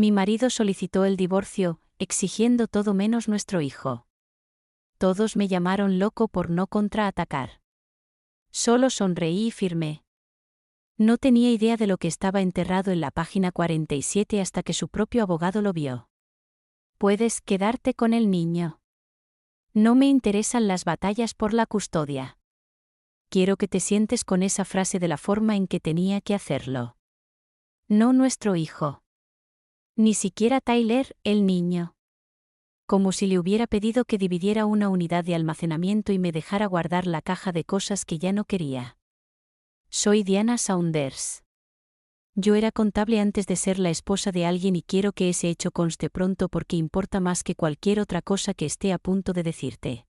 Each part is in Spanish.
Mi marido solicitó el divorcio, exigiendo todo menos nuestro hijo. Todos me llamaron loco por no contraatacar. Solo sonreí y firmé. No tenía idea de lo que estaba enterrado en la página 47 hasta que su propio abogado lo vio. Puedes quedarte con el niño. No me interesan las batallas por la custodia. Quiero que te sientes con esa frase de la forma en que tenía que hacerlo. No nuestro hijo. Ni siquiera Tyler, el niño. Como si le hubiera pedido que dividiera una unidad de almacenamiento y me dejara guardar la caja de cosas que ya no quería. Soy Diana Saunders. Yo era contable antes de ser la esposa de alguien y quiero que ese hecho conste pronto porque importa más que cualquier otra cosa que esté a punto de decirte.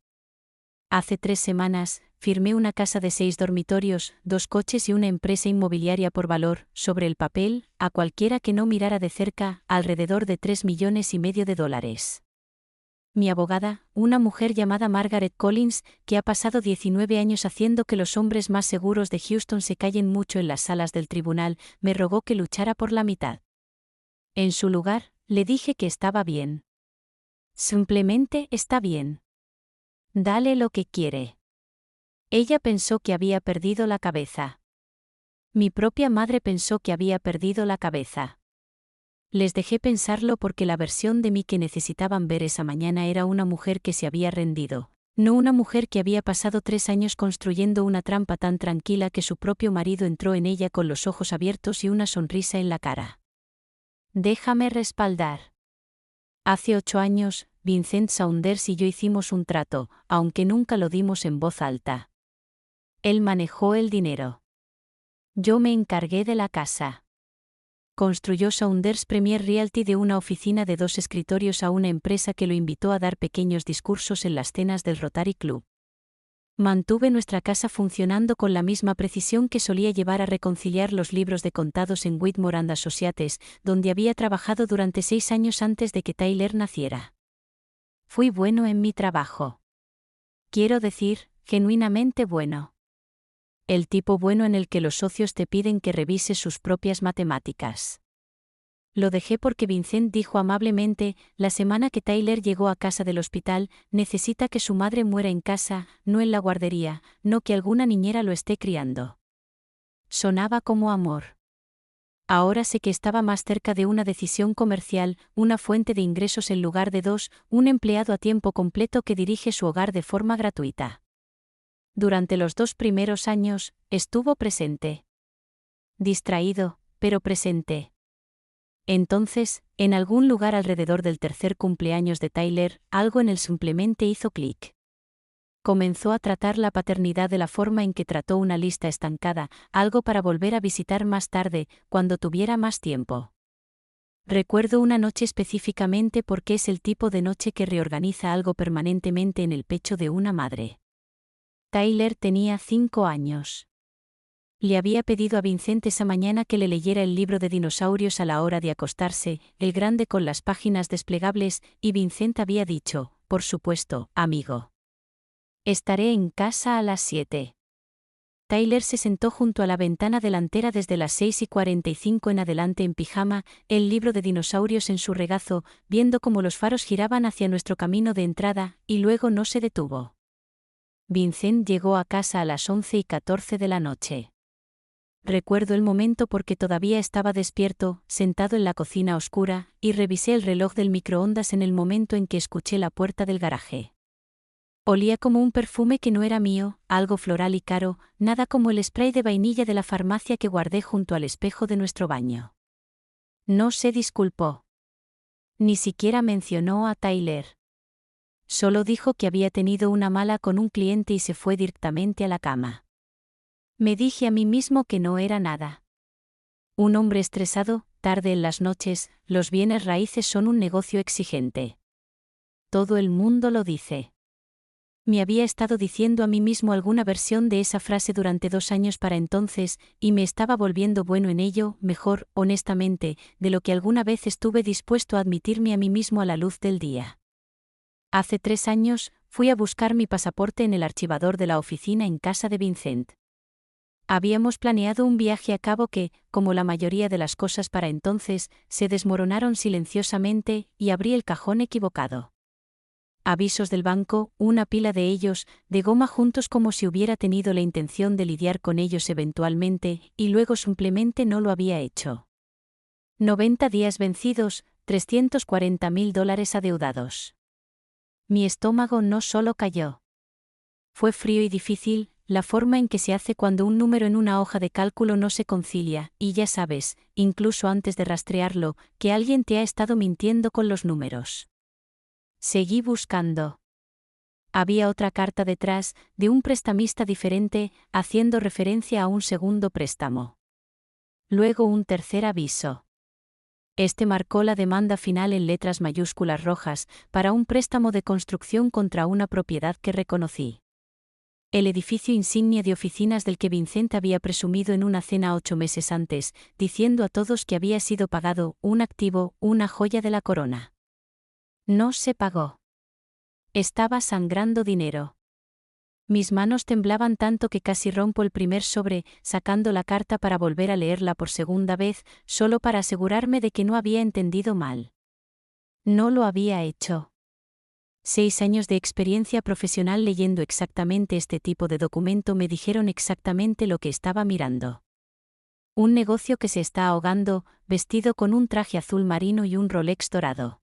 Hace 3 semanas, firmé una casa de 6 dormitorios, 2 coches y una empresa inmobiliaria por valor, sobre el papel, a cualquiera que no mirara de cerca, alrededor de $3,5 millones. Mi abogada, una mujer llamada Margaret Collins, que ha pasado 19 años haciendo que los hombres más seguros de Houston se callen mucho en las salas del tribunal, me rogó que luchara por la mitad. En su lugar, le dije que estaba bien. Simplemente está bien. Dale lo que quiere. Ella pensó que había perdido la cabeza. Mi propia madre pensó que había perdido la cabeza. Les dejé pensarlo porque la versión de mí que necesitaban ver esa mañana era una mujer que se había rendido, no una mujer que había pasado 3 años construyendo una trampa tan tranquila que su propio marido entró en ella con los ojos abiertos y una sonrisa en la cara. Déjame respaldar. Hace 8 años, Vincent Saunders y yo hicimos un trato, aunque nunca lo dimos en voz alta. Él manejó el dinero. Yo me encargué de la casa. Construyó Saunders Premier Realty de una oficina de 2 escritorios a una empresa que lo invitó a dar pequeños discursos en las cenas del Rotary Club. Mantuve nuestra casa funcionando con la misma precisión que solía llevar a reconciliar los libros de contados en Whitmore & Associates, donde había trabajado durante 6 años antes de que Tyler naciera. Fui bueno en mi trabajo. Quiero decir, genuinamente bueno. El tipo bueno en el que los socios te piden que revises sus propias matemáticas. Lo dejé porque Vincent dijo amablemente, la semana que Tyler llegó a casa del hospital, necesita que su madre muera en casa, no en la guardería, no que alguna niñera lo esté criando. Sonaba como amor. Ahora sé que estaba más cerca de una decisión comercial, una fuente de ingresos en lugar de 2, un empleado a tiempo completo que dirige su hogar de forma gratuita. Durante los 2 primeros años, estuvo presente. Distraído, pero presente. Entonces, en algún lugar alrededor del 3er cumpleaños de Tyler, algo en el simplemente hizo clic. Comenzó a tratar la paternidad de la forma en que trató una lista estancada, algo para volver a visitar más tarde, cuando tuviera más tiempo. Recuerdo una noche específicamente porque es el tipo de noche que reorganiza algo permanentemente en el pecho de una madre. Tyler tenía 5 años. Le había pedido a Vincent esa mañana que le leyera el libro de dinosaurios a la hora de acostarse, el grande con las páginas desplegables, y Vincent había dicho, por supuesto, amigo. Estaré en casa a las 7. Tyler se sentó junto a la ventana delantera desde las 6:45 en adelante en pijama, el libro de dinosaurios en su regazo, viendo cómo los faros giraban hacia nuestro camino de entrada, y luego no se detuvo. Vincent llegó a casa a las 11:14 de la noche. Recuerdo el momento porque todavía estaba despierto, sentado en la cocina oscura, y revisé el reloj del microondas en el momento en que escuché la puerta del garaje. Olía como un perfume que no era mío, algo floral y caro, nada como el spray de vainilla de la farmacia que guardé junto al espejo de nuestro baño. No se disculpó. Ni siquiera mencionó a Tyler. Solo dijo que había tenido una mala con un cliente y se fue directamente a la cama. Me dije a mí mismo que no era nada. Un hombre estresado, tarde en las noches, los bienes raíces son un negocio exigente. Todo el mundo lo dice. Me había estado diciendo a mí mismo alguna versión de esa frase durante 2 años para entonces, y me estaba volviendo bueno en ello, mejor, honestamente, de lo que alguna vez estuve dispuesto a admitirme a mí mismo a la luz del día. Hace 3 años, fui a buscar mi pasaporte en el archivador de la oficina en casa de Vincent. Habíamos planeado un viaje a Cabo que, como la mayoría de las cosas para entonces, se desmoronaron silenciosamente y abrí el cajón equivocado. Avisos del banco, una pila de ellos, de goma juntos como si hubiera tenido la intención de lidiar con ellos eventualmente, y luego simplemente no lo había hecho. 90 días vencidos, $340.000 adeudados. Mi estómago no solo cayó. Fue frío y difícil, la forma en que se hace cuando un número en una hoja de cálculo no se concilia, y ya sabes, incluso antes de rastrearlo, que alguien te ha estado mintiendo con los números. Seguí buscando. Había otra carta detrás, de un prestamista diferente, haciendo referencia a un segundo préstamo. Luego un tercer aviso. Este marcó la demanda final en letras mayúsculas rojas, para un préstamo de construcción contra una propiedad que reconocí. El edificio insignia de oficinas del que Vincent había presumido en una cena 8 meses antes, diciendo a todos que había sido pagado, un activo, una joya de la corona. No se pagó. Estaba sangrando dinero. Mis manos temblaban tanto que casi rompo el primer sobre, sacando la carta para volver a leerla por segunda vez, solo para asegurarme de que no había entendido mal. No lo había hecho. 6 años de experiencia profesional leyendo exactamente este tipo de documento me dijeron exactamente lo que estaba mirando. Un negocio que se está ahogando, vestido con un traje azul marino y un Rolex dorado.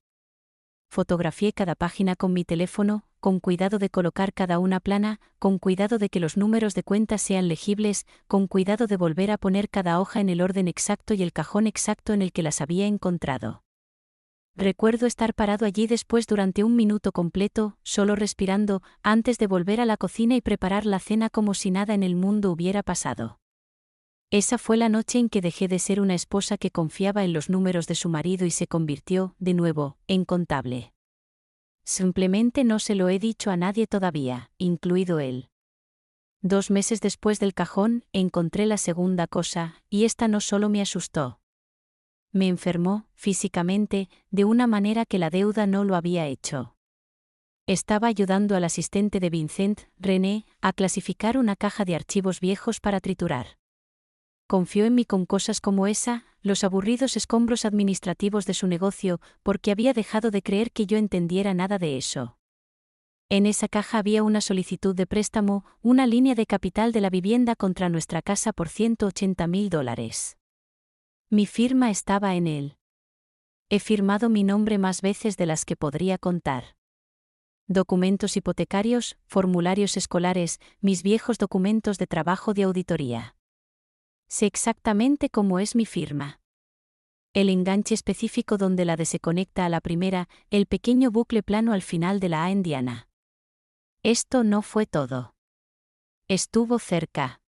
Fotografié cada página con mi teléfono, con cuidado de colocar cada una plana, con cuidado de que los números de cuenta sean legibles, con cuidado de volver a poner cada hoja en el orden exacto y el cajón exacto en el que las había encontrado. Recuerdo estar parado allí después durante un minuto completo, solo respirando, antes de volver a la cocina y preparar la cena como si nada en el mundo hubiera pasado. Esa fue la noche en que dejé de ser una esposa que confiaba en los números de su marido y se convirtió, de nuevo, en contable. Simplemente no se lo he dicho a nadie todavía, incluido él. 2 meses después del cajón, encontré la segunda cosa, y esta no solo me asustó. Me enfermó, físicamente, de una manera que la deuda no lo había hecho. Estaba ayudando al asistente de Vincent, René, a clasificar una caja de archivos viejos para triturar. Confió en mí con cosas como esa, los aburridos escombros administrativos de su negocio, porque había dejado de creer que yo entendiera nada de eso. En esa caja había una solicitud de préstamo, una línea de capital de la vivienda contra nuestra casa por $180.000. Mi firma estaba en él. He firmado mi nombre más veces de las que podría contar. Documentos hipotecarios, formularios escolares, mis viejos documentos de trabajo de auditoría. Sé exactamente cómo es mi firma. El enganche específico donde la D se conecta a la primera, el pequeño bucle plano al final de la A en Diana. Esto no fue todo. Estuvo cerca.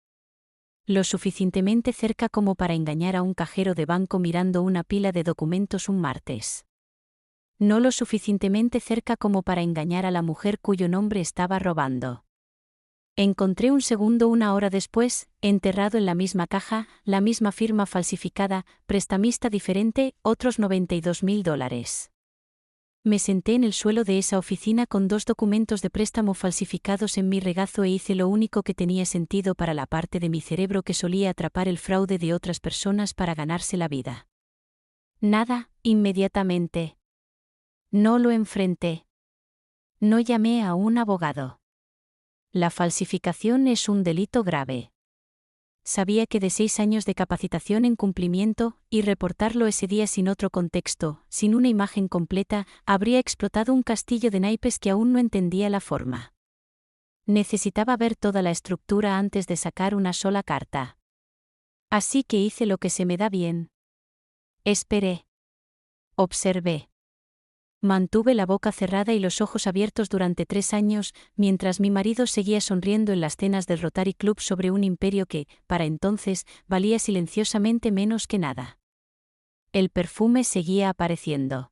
Lo suficientemente cerca como para engañar a un cajero de banco mirando una pila de documentos un martes. No lo suficientemente cerca como para engañar a la mujer cuyo nombre estaba robando. Encontré un segundo una hora después, enterrado en la misma caja, la misma firma falsificada, prestamista diferente, otros $92.000. Me senté en el suelo de esa oficina con 2 documentos de préstamo falsificados en mi regazo e hice lo único que tenía sentido para la parte de mi cerebro que solía atrapar el fraude de otras personas para ganarse la vida. Nada, inmediatamente. No lo enfrenté. No llamé a un abogado. La falsificación es un delito grave. Sabía que de 6 años de capacitación en cumplimiento, y reportarlo ese día sin otro contexto, sin una imagen completa, habría explotado un castillo de naipes que aún no entendía la forma. Necesitaba ver toda la estructura antes de sacar una sola carta. Así que hice lo que se me da bien. Esperé. Observé. Mantuve la boca cerrada y los ojos abiertos durante 3 años, mientras mi marido seguía sonriendo en las cenas del Rotary Club sobre un imperio que, para entonces, valía silenciosamente menos que nada. El perfume seguía apareciendo.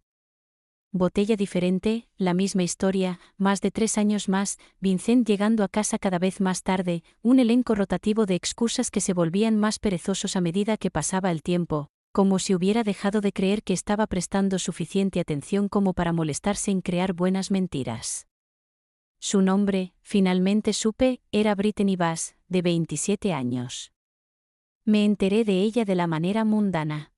Botella diferente, la misma historia, más de 3 años más, Vincent llegando a casa cada vez más tarde, un elenco rotativo de excusas que se volvían más perezosos a medida que pasaba el tiempo, como si hubiera dejado de creer que estaba prestando suficiente atención como para molestarse en crear buenas mentiras. Su nombre, finalmente supe, era Brittany Bass, de 27 años. Me enteré de ella de la manera mundana.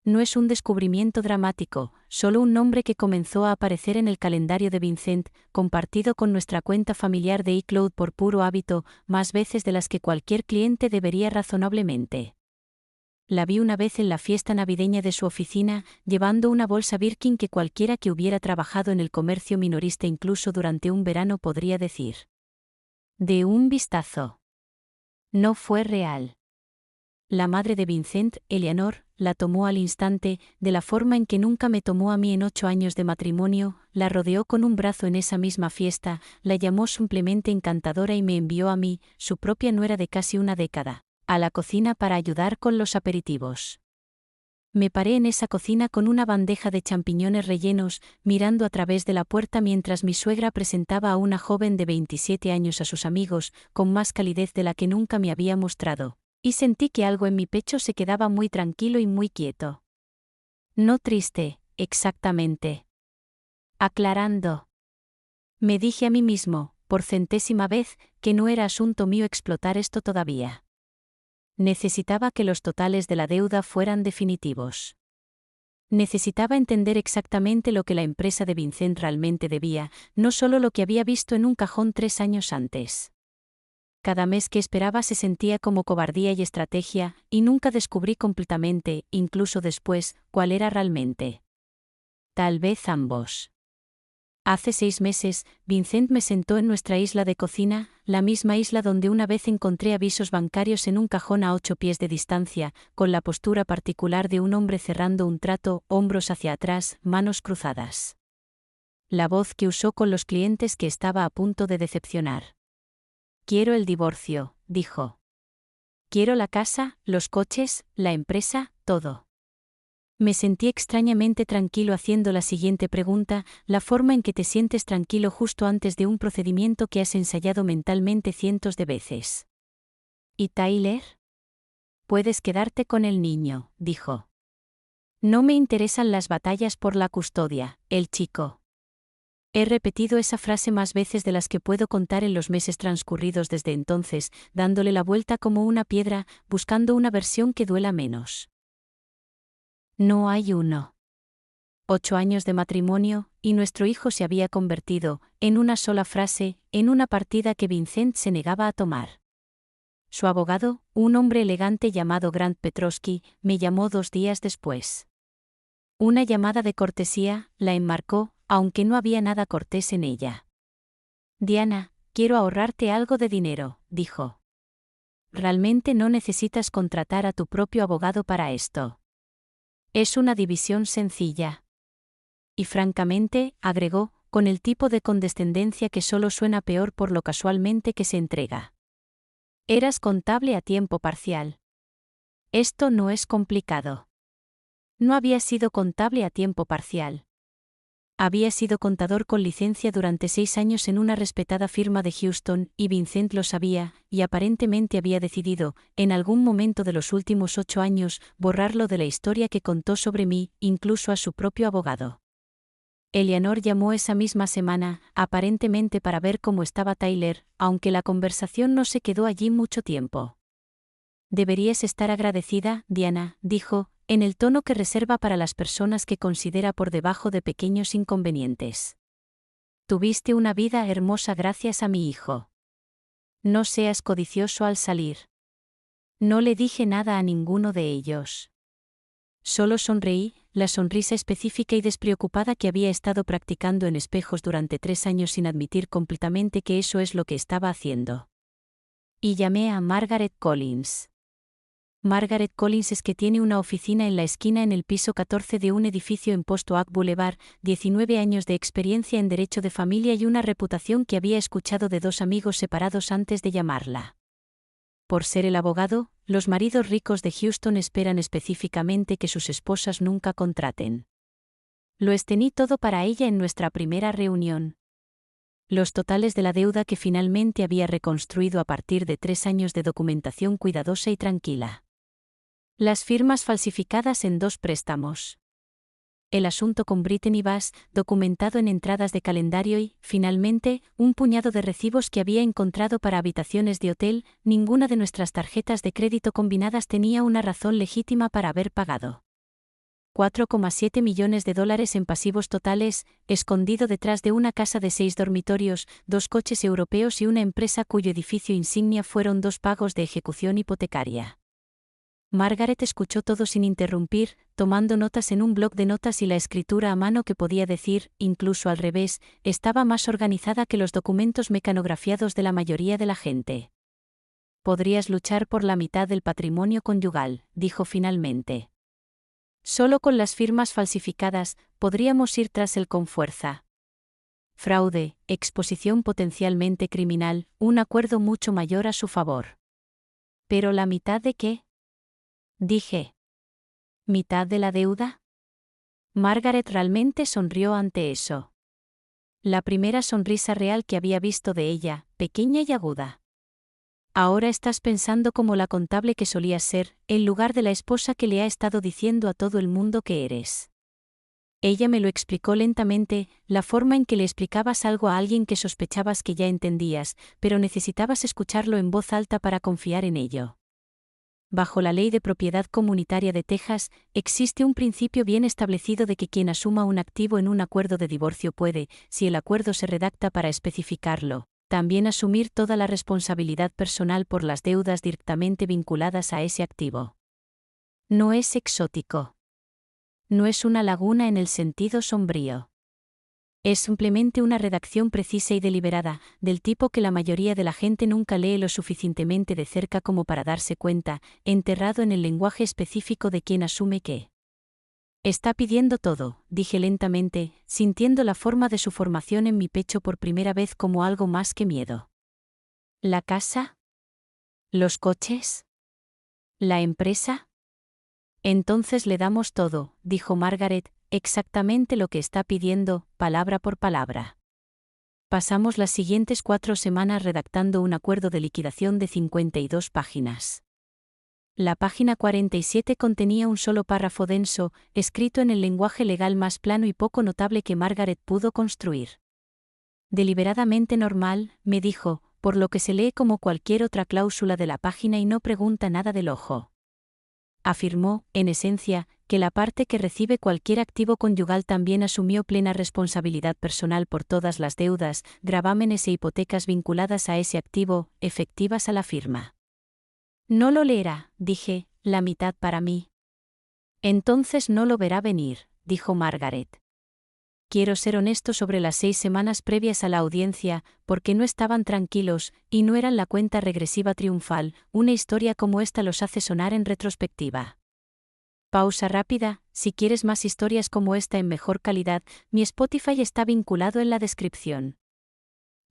No es un descubrimiento dramático, solo un nombre que comenzó a aparecer en el calendario de Vincent, compartido con nuestra cuenta familiar de iCloud por puro hábito, más veces de las que cualquier cliente debería razonablemente. La vi una vez en la fiesta navideña de su oficina, llevando una bolsa Birkin que cualquiera que hubiera trabajado en el comercio minorista incluso durante un verano podría decir. De un vistazo. No fue real. La madre de Vincent, Eleanor, la tomó al instante, de la forma en que nunca me tomó a mí en 8 años de matrimonio, la rodeó con un brazo en esa misma fiesta, la llamó simplemente encantadora y me envió a mí, su propia nuera de casi una década, a la cocina para ayudar con los aperitivos. Me paré en esa cocina con una bandeja de champiñones rellenos, mirando a través de la puerta mientras mi suegra presentaba a una joven de 27 años a sus amigos, con más calidez de la que nunca me había mostrado. Y sentí que algo en mi pecho se quedaba muy tranquilo y muy quieto. No triste, exactamente. Aclarando. Me dije a mí mismo, por centésima vez, que no era asunto mío explotar esto todavía. Necesitaba que los totales de la deuda fueran definitivos. Necesitaba entender exactamente lo que la empresa de Vincent realmente debía, no solo lo que había visto en un cajón 3 años antes. Cada mes que esperaba se sentía como cobardía y estrategia, y nunca descubrí completamente, incluso después, cuál era realmente. Tal vez ambos. Hace 6 meses, Vincent me sentó en nuestra isla de cocina, la misma isla donde una vez encontré avisos bancarios en un cajón a 8 pies de distancia, con la postura particular de un hombre cerrando un trato, hombros hacia atrás, manos cruzadas. La voz que usó con los clientes que estaba a punto de decepcionar. Quiero el divorcio, dijo. Quiero la casa, los coches, la empresa, todo. Me sentí extrañamente tranquilo haciendo la siguiente pregunta, la forma en que te sientes tranquilo justo antes de un procedimiento que has ensayado mentalmente cientos de veces. ¿Y Tyler? Puedes quedarte con el niño, dijo. No me interesan las batallas por la custodia, el chico. He repetido esa frase más veces de las que puedo contar en los meses transcurridos desde entonces, dándole la vuelta como una piedra, buscando una versión que duela menos. No hay uno. 8 años de matrimonio, y nuestro hijo se había convertido, en una sola frase, en una partida que Vincent se negaba a tomar. Su abogado, un hombre elegante llamado Grant Petrosky, me llamó 2 días después. Una llamada de cortesía, la enmarcó, aunque no había nada cortés en ella. Diana, quiero ahorrarte algo de dinero, dijo. Realmente no necesitas contratar a tu propio abogado para esto. Es una división sencilla. Y francamente, agregó, con el tipo de condescendencia que solo suena peor por lo casualmente que se entrega. Eras contable a tiempo parcial. Esto no es complicado. No había sido contable a tiempo parcial. Había sido contador con licencia durante 6 años en una respetada firma de Houston, y Vincent lo sabía, y aparentemente había decidido, en algún momento de los últimos 8 años, borrarlo de la historia que contó sobre mí, incluso a su propio abogado. Eleanor llamó esa misma semana, aparentemente para ver cómo estaba Tyler, aunque la conversación no se quedó allí mucho tiempo. Deberías estar agradecida, Diana, dijo, en el tono que reserva para las personas que considera por debajo de pequeños inconvenientes. Tuviste una vida hermosa gracias a mi hijo. No seas codicioso al salir. No le dije nada a ninguno de ellos. Solo sonreí, la sonrisa específica y despreocupada que había estado practicando en espejos durante 3 años sin admitir completamente que eso es lo que estaba haciendo. Y llamé a Margaret Collins. Margaret Collins es que tiene una oficina en la esquina en el piso 14 de un edificio en Post Oak Boulevard, 19 años de experiencia en derecho de familia y una reputación que había escuchado de 2 amigos separados antes de llamarla. Por ser el abogado, los maridos ricos de Houston esperan específicamente que sus esposas nunca contraten. Lo estení todo para ella en nuestra primera reunión. Los totales de la deuda que finalmente había reconstruido a partir de 3 años de documentación cuidadosa y tranquila. Las firmas falsificadas en 2 préstamos. el asunto con Brittany Bass, documentado en entradas de calendario y, finalmente, un puñado de recibos que había encontrado para habitaciones de hotel. Ninguna de nuestras tarjetas de crédito combinadas tenía una razón legítima para haber pagado 4,7 millones de dólares en pasivos totales, escondido detrás de una casa de 6 dormitorios, 2 coches europeos y una empresa cuyo edificio insignia fueron 2 pagos de ejecución hipotecaria. Margaret escuchó todo sin interrumpir, tomando notas en un bloc de notas, y la escritura a mano, que podía decir, incluso al revés, estaba más organizada que los documentos mecanografiados de la mayoría de la gente. «Podrías luchar por la mitad del patrimonio conyugal», dijo finalmente. «Solo con las firmas falsificadas podríamos ir tras él con fuerza. Fraude, exposición potencialmente criminal, un acuerdo mucho mayor a su favor». «¿Pero la mitad de qué?», dije. «¿Mitad de la deuda?». Margaret realmente sonrió ante eso. La primera sonrisa real que había visto de ella, pequeña y aguda. «Ahora estás pensando como la contable que solías ser, en lugar de la esposa que le ha estado diciendo a todo el mundo que eres». Ella me lo explicó lentamente, la forma en que le explicabas algo a alguien que sospechabas que ya entendías, pero necesitabas escucharlo en voz alta para confiar en ello. Bajo la Ley de Propiedad Comunitaria de Texas, existe un principio bien establecido de que quien asuma un activo en un acuerdo de divorcio puede, si el acuerdo se redacta para especificarlo, también asumir toda la responsabilidad personal por las deudas directamente vinculadas a ese activo. No es exótico. No es una laguna en el sentido sombrío. Es simplemente una redacción precisa y deliberada, del tipo que la mayoría de la gente nunca lee lo suficientemente de cerca como para darse cuenta, enterrado en el lenguaje específico de quien asume que. «Está pidiendo todo», dije lentamente, sintiendo la forma de su formación en mi pecho por primera vez como algo más que miedo. «¿La casa? ¿Los coches? ¿La empresa?». «Entonces le damos todo», dijo Margaret, «exactamente lo que está pidiendo, palabra por palabra». Pasamos las siguientes 4 semanas redactando un acuerdo de liquidación de 52 páginas. La página 47 contenía un solo párrafo denso, escrito en el lenguaje legal más plano y poco notable que Margaret pudo construir. «Deliberadamente normal», me dijo, «por lo que se lee como cualquier otra cláusula de la página y no pregunta nada del ojo». Afirmó, en esencia, que la parte que recibe cualquier activo conyugal también asumió plena responsabilidad personal por todas las deudas, gravámenes e hipotecas vinculadas a ese activo, efectivas a la firma. «No lo leerá», dije, «la mitad para mí». «Entonces no lo verá venir», dijo Margaret. Quiero ser honesto sobre las 6 semanas previas a la audiencia, porque no estaban tranquilos, y no eran la cuenta regresiva triunfal. Una historia como esta los hace sonar en retrospectiva. Pausa rápida: si quieres más historias como esta en mejor calidad, mi Spotify está vinculado en la descripción.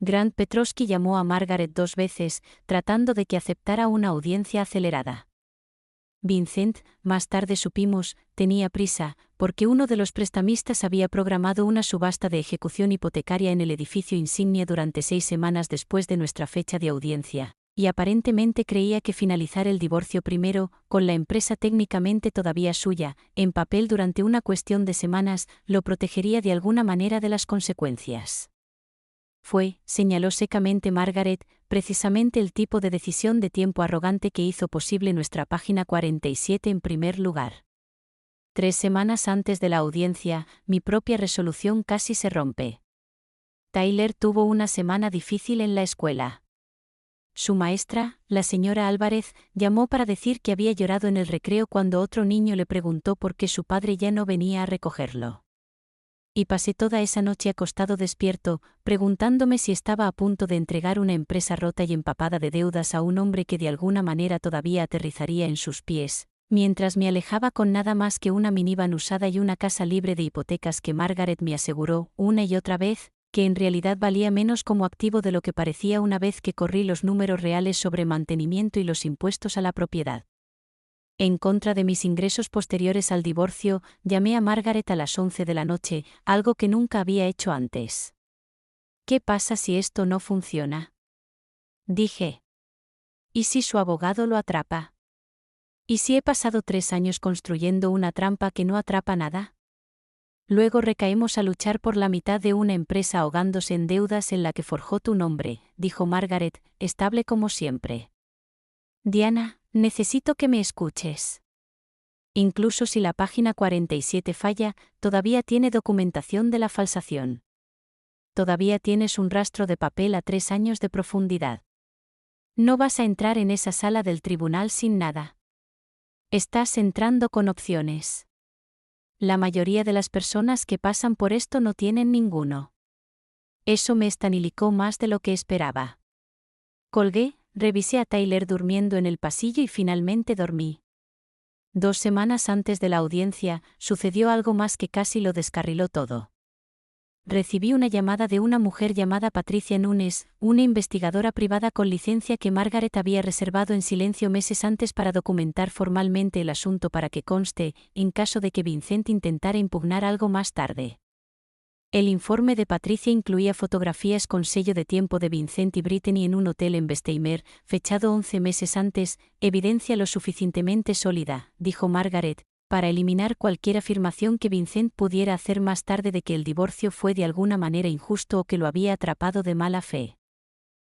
Grant Petrosky llamó a Margaret 2 veces, tratando de que aceptara una audiencia acelerada. Vincent, más tarde supimos, tenía prisa, porque uno de los prestamistas había programado una subasta de ejecución hipotecaria en el edificio insignia durante 6 semanas después de nuestra fecha de audiencia, y aparentemente creía que finalizar el divorcio primero, con la empresa técnicamente todavía suya, en papel durante una cuestión de semanas, lo protegería de alguna manera de las consecuencias. Fue, señaló secamente Margaret, precisamente el tipo de decisión de tiempo arrogante que hizo posible nuestra página 47 en primer lugar. 3 semanas antes de la audiencia, mi propia resolución casi se rompe. Tyler tuvo una semana difícil en la escuela. Su maestra, la señora Álvarez, llamó para decir que había llorado en el recreo cuando otro niño le preguntó por qué su padre ya no venía a recogerlo. Y pasé toda esa noche acostado despierto, preguntándome si estaba a punto de entregar una empresa rota y empapada de deudas a un hombre que de alguna manera todavía aterrizaría en sus pies, mientras me alejaba con nada más que una minivan usada y una casa libre de hipotecas que Margaret me aseguró, una y otra vez, que en realidad valía menos como activo de lo que parecía una vez que corrí los números reales sobre mantenimiento y los impuestos a la propiedad. En contra de mis ingresos posteriores al divorcio, llamé a Margaret a las 11 de la noche, algo que nunca había hecho antes. «¿Qué pasa si esto no funciona?», dije. «¿Y si su abogado lo atrapa? ¿Y si he pasado 3 años construyendo una trampa que no atrapa nada?». Luego recaemos a luchar por la mitad de una empresa ahogándose en deudas en la que forjó tu nombre, dijo Margaret, estable como siempre. Diana, necesito que me escuches. Incluso si la página 47 falla, todavía tiene documentación de la falsación. Todavía tienes un rastro de papel a 3 años de profundidad. No vas a entrar en esa sala del tribunal sin nada. Estás entrando con opciones. La mayoría de las personas que pasan por esto no tienen ninguno. Eso me estanilicó más de lo que esperaba. Colgué, revisé a Tyler durmiendo en el pasillo y finalmente dormí. 2 semanas antes de la audiencia, sucedió algo más que casi lo descarriló todo. Recibí una llamada de una mujer llamada Patricia Nunes, una investigadora privada con licencia que Margaret había reservado en silencio meses antes para documentar formalmente el asunto para que conste, en caso de que Vincent intentara impugnar algo más tarde. El informe de Patricia incluía fotografías con sello de tiempo de Vincent y Brittany en un hotel en Bessemer, fechado 11 meses antes, evidencia lo suficientemente sólida, dijo Margaret, para eliminar cualquier afirmación que Vincent pudiera hacer más tarde de que el divorcio fue de alguna manera injusto o que lo había atrapado de mala fe.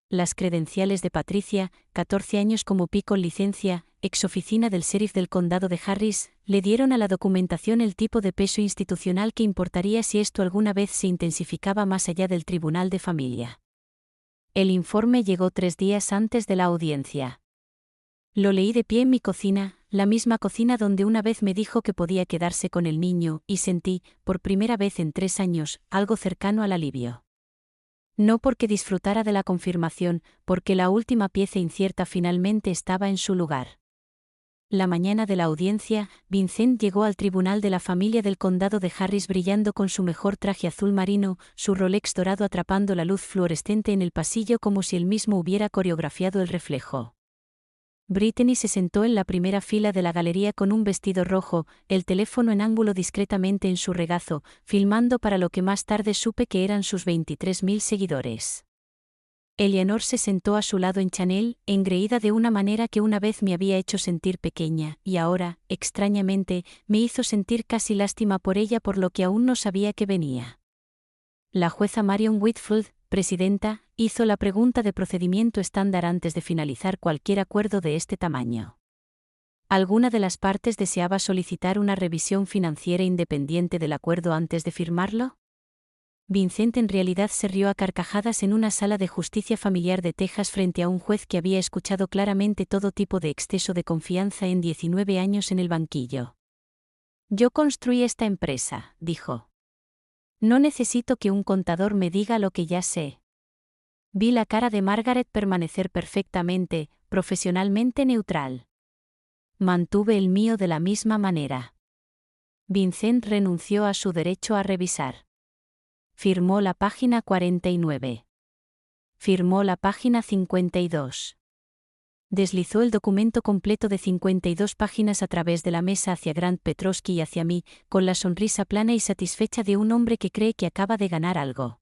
Las credenciales de Patricia, 14 años como PI con licencia, exoficina del sheriff del condado de Harris, le dieron a la documentación el tipo de peso institucional que importaría si esto alguna vez se intensificaba más allá del tribunal de familia. El informe llegó 3 días antes de la audiencia. Lo leí de pie en mi cocina, la misma cocina donde una vez me dijo que podía quedarse con el niño, y sentí, por primera vez en 3 años, algo cercano al alivio. No porque disfrutara de la confirmación, porque la última pieza incierta finalmente estaba en su lugar. La mañana de la audiencia, Vincent llegó al tribunal de la familia del condado de Harris brillando con su mejor traje azul marino, su Rolex dorado atrapando la luz fluorescente en el pasillo como si él mismo hubiera coreografiado el reflejo. Brittany se sentó en la primera fila de la galería con un vestido rojo, el teléfono en ángulo discretamente en su regazo, filmando para lo que más tarde supe que eran sus 23.000 seguidores. Eleanor se sentó a su lado en Chanel, engreída de una manera que una vez me había hecho sentir pequeña, y ahora, extrañamente, me hizo sentir casi lástima por ella por lo que aún no sabía que venía. La jueza Marion Whitfield, presidenta, hizo la pregunta de procedimiento estándar antes de finalizar cualquier acuerdo de este tamaño. ¿Alguna de las partes deseaba solicitar una revisión financiera independiente del acuerdo antes de firmarlo? Vincent en realidad se rió a carcajadas en una sala de justicia familiar de Texas frente a un juez que había escuchado claramente todo tipo de exceso de confianza en 19 años en el banquillo. Yo construí esta empresa, dijo. No necesito que un contador me diga lo que ya sé. Vi la cara de Margaret permanecer perfectamente, profesionalmente neutral. Mantuve el mío de la misma manera. Vincent renunció a su derecho a revisar. Firmó la página 49. Firmó la página 52. Deslizó el documento completo de 52 páginas a través de la mesa hacia Grant Petrosky y hacia mí, con la sonrisa plana y satisfecha de un hombre que cree que acaba de ganar algo.